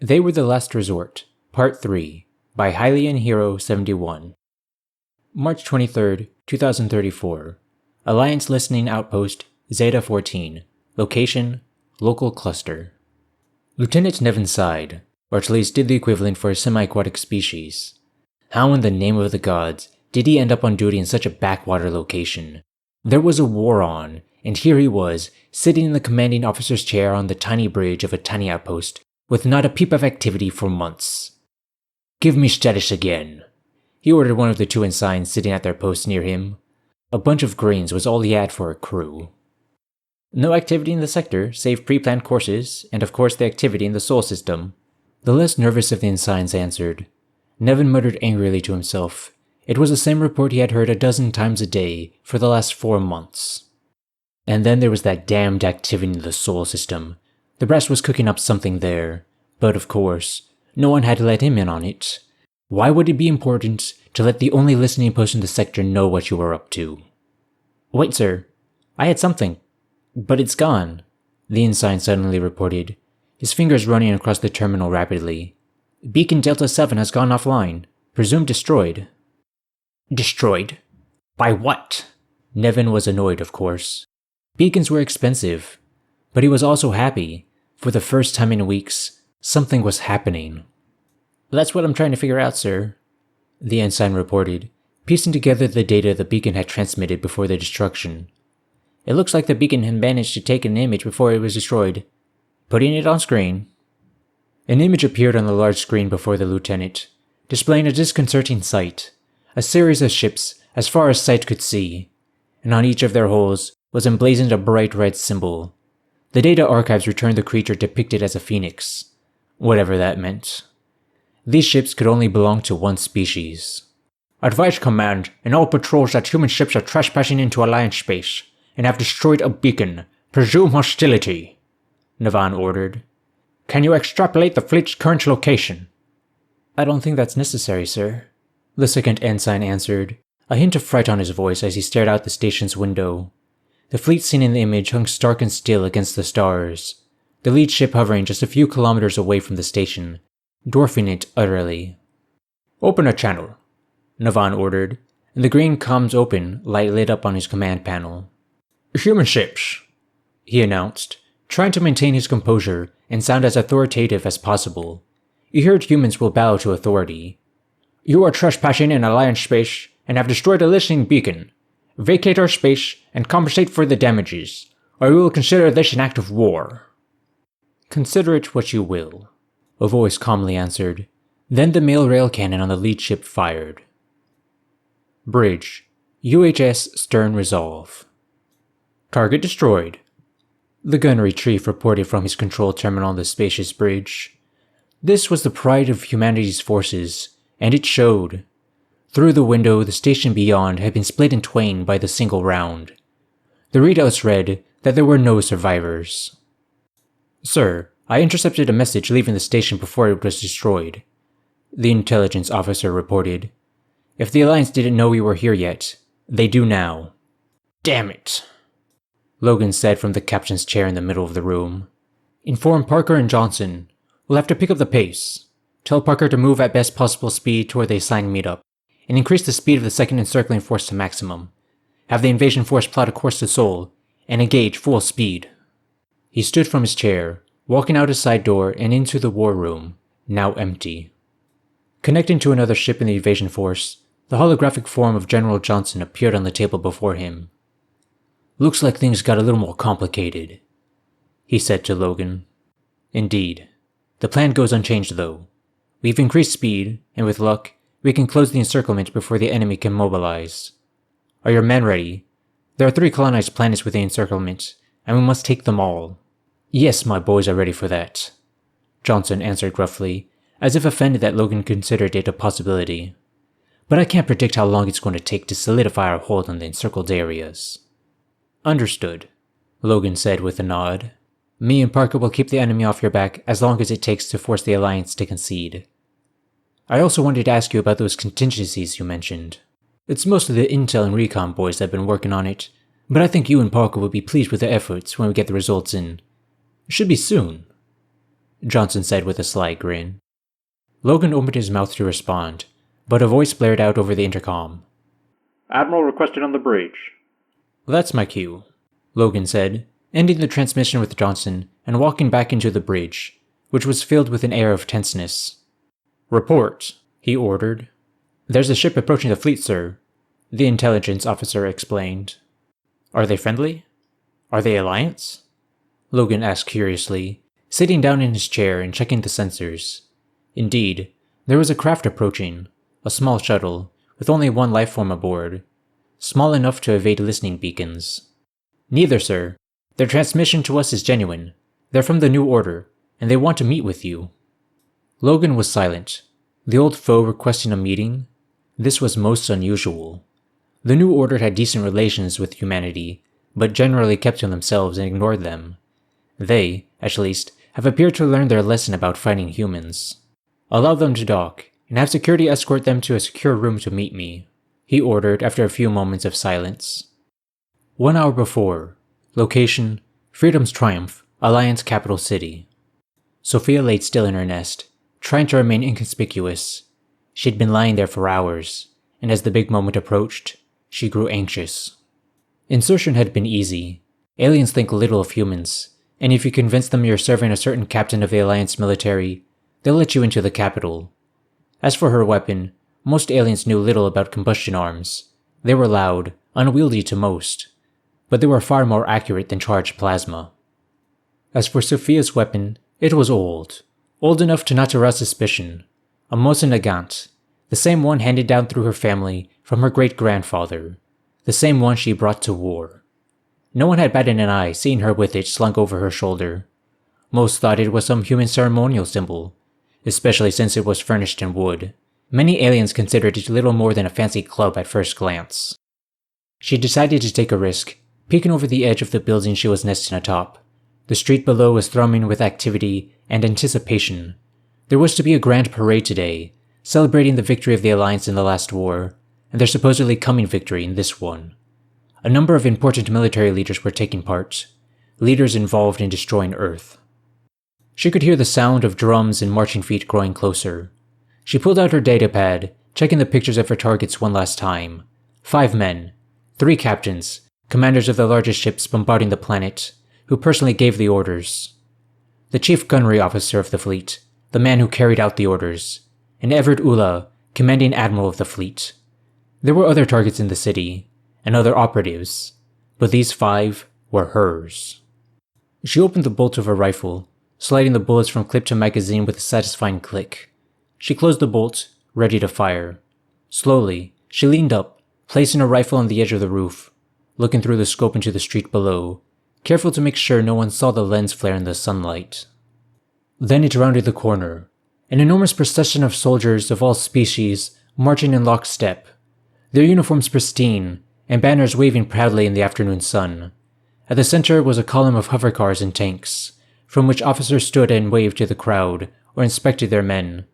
They Were the Last Resort, Part 3, by Hylian Hero 71. March 23, 2034. Alliance Listening Outpost, Zeta 14. Location, Local Cluster. Lieutenant Nevin sighed, or at least did the equivalent for a semi-aquatic species. How in the name of the gods did he end up on duty in such a backwater location? There was a war on, and here he was, sitting in the commanding officer's chair on the tiny bridge of a tiny outpost, with not a peep of activity for months. "Give me status again," he ordered one of the two ensigns sitting at their posts near him. A bunch of grains was all he had for a crew. No activity in the sector, save pre-planned courses, and of course the activity in the Sol system. The less nervous of the ensigns answered. Nevin muttered angrily to himself. It was the same report he had heard a dozen times a day for the last 4 months. And then there was that damned activity in the Sol system. The brass was cooking up something there, but of course, no one had to let him in on it. Why would it be important to let the only listening post in the sector know what you were up to? "Wait, sir. I had something. But it's gone," the ensign suddenly reported, his fingers running across the terminal rapidly. "Beacon Delta 7 has gone offline. Presumed destroyed." "Destroyed? By what?" Nevin was annoyed, of course. Beacons were expensive, but he was also happy. For the first time in weeks, something was happening. "That's what I'm trying to figure out, sir," the ensign reported, piecing together the data the beacon had transmitted before the destruction. "It looks like the beacon had managed to take an image before it was destroyed. Putting it on screen." An image appeared on the large screen before the lieutenant, displaying a disconcerting sight. A series of ships as far as sight could see, and on each of their hulls was emblazoned a bright red symbol. The data archives returned the creature depicted as a phoenix, whatever that meant. These ships could only belong to one species. "Advise Command and all patrols that human ships are trespassing into Alliance space and have destroyed a beacon. Presume hostility," Navan ordered. "Can you extrapolate the fleet's current location?" "I don't think that's necessary, sir," the second ensign answered, a hint of fright on his voice as he stared out the station's window. The fleet seen in the image hung stark and still against the stars, the lead ship hovering just a few kilometers away from the station, dwarfing it utterly. "Open a channel," Navan ordered, and the green comms open light lit up on his command panel. "Human ships," he announced, trying to maintain his composure and sound as authoritative as possible. He heard humans will bow to authority. "You are trespassing in Alliance space and have destroyed a listening beacon. Vacate our space and compensate for the damages, or we will consider this an act of war." "Consider it what you will," a voice calmly answered. Then the mail rail cannon on the lead ship fired. Bridge, UHS Stern Resolve. "Target destroyed," the gun retrieved reported from his control terminal on the spacious bridge. This was the pride of humanity's forces, and it showed. Through the window, the station beyond had been split in twain by the single round. The readouts read that there were no survivors. "Sir, I intercepted a message leaving the station before it was destroyed," the intelligence officer reported. "If the Alliance didn't know we were here yet, they do now." "Damn it," Logan said from the captain's chair in the middle of the room. "Inform Parker and Johnson. We'll have to pick up the pace. Tell Parker to move at best possible speed toward the assigned meetup, and increase the speed of the second encircling force to maximum. Have the invasion force plot a course to Sol, and engage full speed." He stood from his chair, walking out his side door and into the war room, now empty. Connecting to another ship in the invasion force, the holographic form of General Johnson appeared on the table before him. "Looks like things got a little more complicated," he said to Logan. "Indeed. The plan goes unchanged though. We've increased speed, and with luck, we can close the encirclement before the enemy can mobilize. Are your men ready? There are 3 colonized planets within the encirclement, and we must take them all." "Yes, my boys are ready for that," Johnson answered gruffly, as if offended that Logan considered it a possibility. "But I can't predict how long it's going to take to solidify our hold on the encircled areas." "Understood," Logan said with a nod. "Me and Parker will keep the enemy off your back as long as it takes to force the Alliance to concede. I also wanted to ask you about those contingencies you mentioned. It's mostly the Intel and Recon boys that have been working on it, but I think you and Parker will be pleased with their efforts when we get the results in. It should be soon." Johnson said with a sly grin. Logan opened his mouth to respond, but a voice blared out over the intercom. Admiral requested on the bridge. That's my cue, Logan said, ending the transmission with Johnson and walking back into the bridge, which was filled with an air of tenseness. Report, he ordered. There's a ship approaching the fleet, sir, the intelligence officer explained. Are they friendly? Are they Alliance? Logan asked curiously, sitting down in his chair and checking the sensors. Indeed, there was a craft approaching, a small shuttle, with only one lifeform aboard, small enough to evade listening beacons. Neither, sir. Their transmission to us is genuine. They're from the New Order, and they want to meet with you. Logan was silent. The old foe requesting a meeting? This was most unusual. The New Order had decent relations with humanity, but generally kept to themselves and ignored them. They, at least, have appeared to learn their lesson about fighting humans. Allow them to dock, and have security escort them to a secure room to meet me, he ordered after a few moments of silence. 1 hour before. Location, Freedom's Triumph, Alliance capital city. Sophia laid still in her nest, trying to remain inconspicuous. She'd been lying there for hours, and as the big moment approached, she grew anxious. Insertion had been easy. Aliens think little of humans, and if you convince them you're serving a certain captain of the Alliance military, they'll let you into the capital. As for her weapon, most aliens knew little about combustion arms. They were loud, unwieldy to most, but they were far more accurate than charged plasma. As for Sophia's weapon, it was old enough to not arouse suspicion. A Mosin Nagant, the same one handed down through her family from her great-grandfather, the same one she brought to war. No one had batted an eye seeing her with it slung over her shoulder. Most thought it was some human ceremonial symbol, especially since it was furnished in wood. Many aliens considered it little more than a fancy club at first glance. She decided to take a risk, peeking over the edge of the building she was nesting atop. The street below was thrumming with activity and anticipation. There was to be a grand parade today, celebrating the victory of the Alliance in the last war, and their supposedly coming victory in this one. A number of important military leaders were taking part, leaders involved in destroying Earth. She could hear the sound of drums and marching feet growing closer. She pulled out her datapad, checking the pictures of her targets one last time. 5 men, 3 captains, commanders of the largest ships bombarding the planet, who personally gave the orders. The chief gunnery officer of the fleet, the man who carried out the orders, and Everett Ula, commanding admiral of the fleet. There were other targets in the city, and other operatives, but these 5 were hers. She opened the bolt of her rifle, sliding the bullets from clip to magazine with a satisfying click. She closed the bolt, ready to fire. Slowly, she leaned up, placing her rifle on the edge of the roof, looking through the scope into the street below, careful to make sure no one saw the lens flare in the sunlight. Then it rounded the corner, an enormous procession of soldiers of all species marching in lockstep, their uniforms pristine, and banners waving proudly in the afternoon sun. At the center was a column of hovercars and tanks, from which officers stood and waved to the crowd or inspected their men.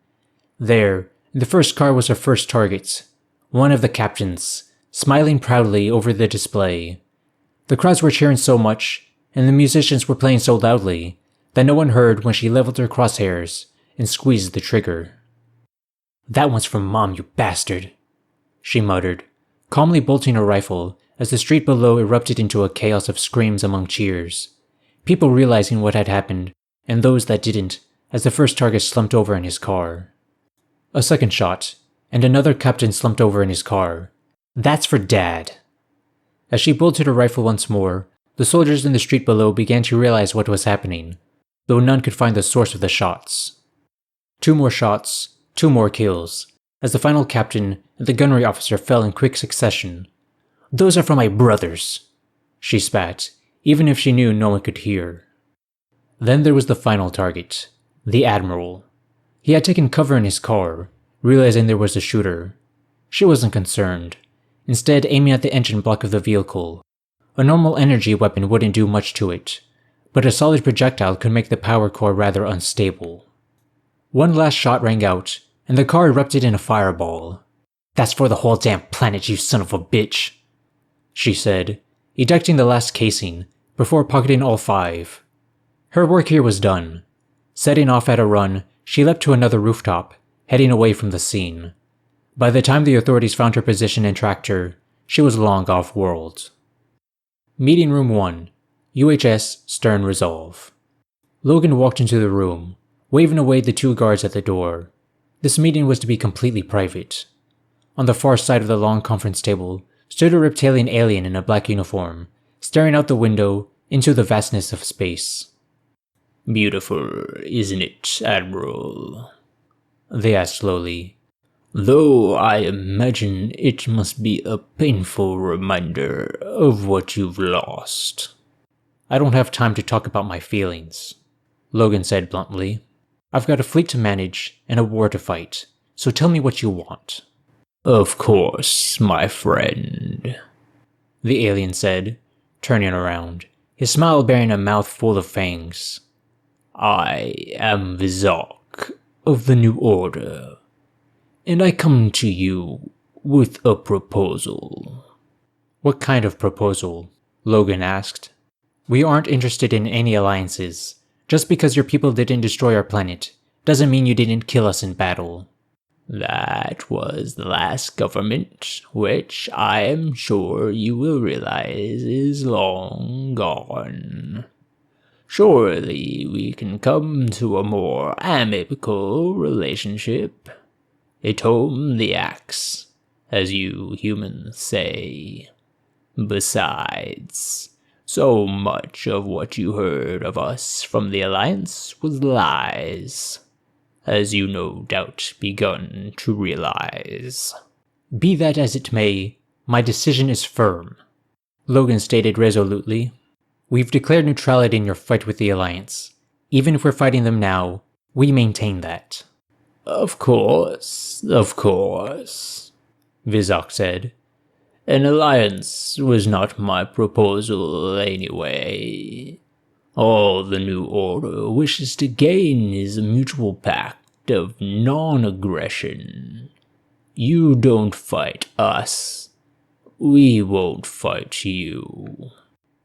There, in the first car was her first target, one of the captains, smiling proudly over the display. The crowds were cheering so much, and the musicians were playing so loudly, that no one heard when she leveled her crosshairs and squeezed the trigger. "That one's from Mom, you bastard," she muttered, calmly bolting her rifle as the street below erupted into a chaos of screams among cheers, people realizing what had happened, and those that didn't, as the first target slumped over in his car. A second shot, and another captain slumped over in his car. "That's for Dad." As she bolted her rifle once more, the soldiers in the street below began to realize what was happening, though none could find the source of the shots. 2 more shots, 2 more kills, as the final captain and the gunnery officer fell in quick succession. "Those are from my brothers," she spat, even if she knew no one could hear. Then there was the final target, the Admiral. He had taken cover in his car, realizing there was a shooter. She wasn't concerned, instead aiming at the engine block of the vehicle. A normal energy weapon wouldn't do much to it, but a solid projectile could make the power core rather unstable. One last shot rang out, and the car erupted in a fireball. "That's for the whole damn planet, you son of a bitch," she said, ejecting the last casing, before pocketing all 5. Her work here was done. Setting off at a run, she leapt to another rooftop, heading away from the scene. By the time the authorities found her position and tracked her, she was long off-world. Meeting Room 1, UHS Stern Resolve. Logan walked into the room, waving away the 2 guards at the door. This meeting was to be completely private. On the far side of the long conference table stood a reptilian alien in a black uniform, staring out the window into the vastness of space. "Beautiful, isn't it, Admiral?" they asked slowly. "Though I imagine it must be a painful reminder of what you've lost." "I don't have time to talk about my feelings," Logan said bluntly. "I've got a fleet to manage and a war to fight, so tell me what you want." "Of course, my friend," the alien said, turning around, his smile bearing a mouth full of fangs. "I am Vizok of the New Order, and I come to you with a proposal." "What kind of proposal?" Logan asked. "We aren't interested in any alliances. Just because your people didn't destroy our planet doesn't mean you didn't kill us in battle." "That was the last government, which I am sure you will realize is long gone. Surely we can come to a more amicable relationship. Atone the axe, as you humans say. Besides, so much of what you heard of us from the Alliance was lies, as you no doubt begun to realize." "Be that as it may, my decision is firm," Logan stated resolutely. "We've declared neutrality in your fight with the Alliance. Even if we're fighting them now, we maintain that." Of course, Vizok said. "An alliance was not my proposal anyway. All the New Order wishes to gain is a mutual pact of non-aggression. You don't fight us. We won't fight you."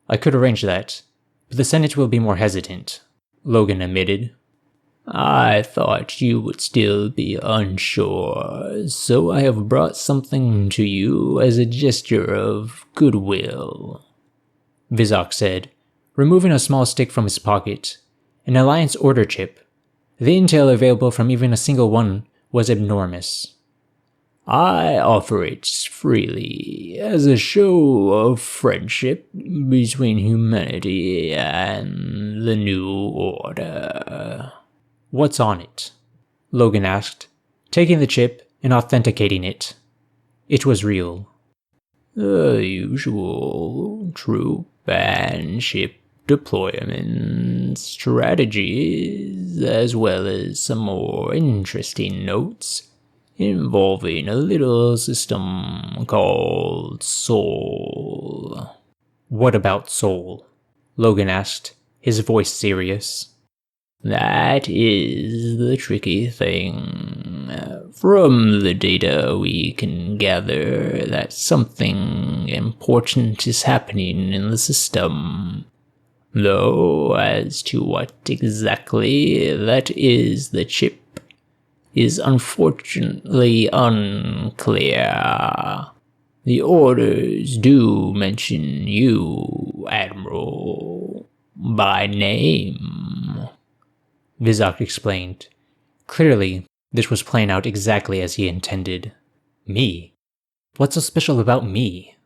"I could arrange that, but the Senate will be more hesitant," Logan admitted. "I thought you would still be unsure, so I have brought something to you as a gesture of goodwill," Vizok said, removing a small stick from his pocket. An Alliance order chip. The intel available from even a single one was enormous. "I offer it freely as a show of friendship between humanity and the New Order." "What's on it?" Logan asked, taking the chip and authenticating it. It was real. "The usual troop and ship deployment strategies, as well as some more interesting notes involving a little system called Soul." "What about Soul?" Logan asked, his voice serious. "That is the tricky thing. From the data we can gather that something important is happening in the system. Though as to what exactly that is, the chip is unfortunately unclear. The orders do mention you, Admiral, by name," Vizok explained. Clearly, this was playing out exactly as he intended. "Me? What's so special about me?"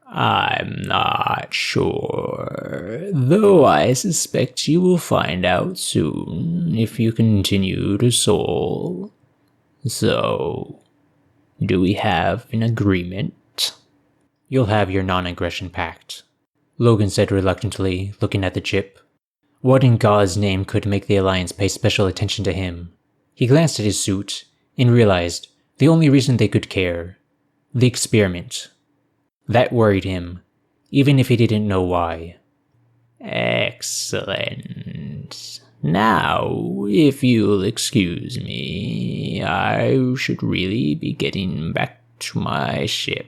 "I'm not sure, though I suspect you will find out soon if you continue to Soul. So, do we have an agreement?" "You'll have your non-aggression pact," Logan said reluctantly, looking at the chip. What in God's name could make the Alliance pay special attention to him? He glanced at his suit and realized the only reason they could care: the experiment. That worried him, even if he didn't know why. "Excellent. Now, if you'll excuse me, I should really be getting back to my ship.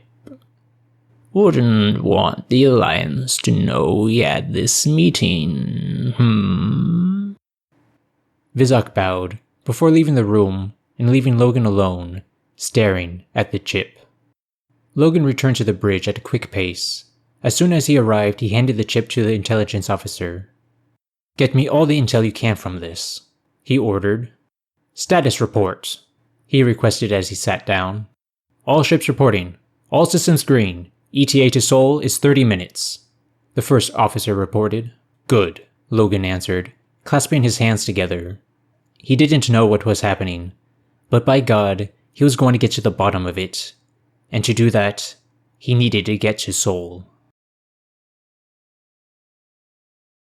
Wouldn't want the Alliance to know we had this meeting, Vizak bowed, before leaving the room and leaving Logan alone, staring at the chip. Logan returned to the bridge at a quick pace. As soon as he arrived, he handed the chip to the intelligence officer. "Get me all the intel you can from this," he ordered. "Status report," he requested as he sat down. "All ships reporting. All systems green. ETA to Seoul is 30 minutes. The first officer reported. "Good," Logan answered, clasping his hands together. He didn't know what was happening, but by God, he was going to get to the bottom of it. And to do that, he needed to get to Seoul.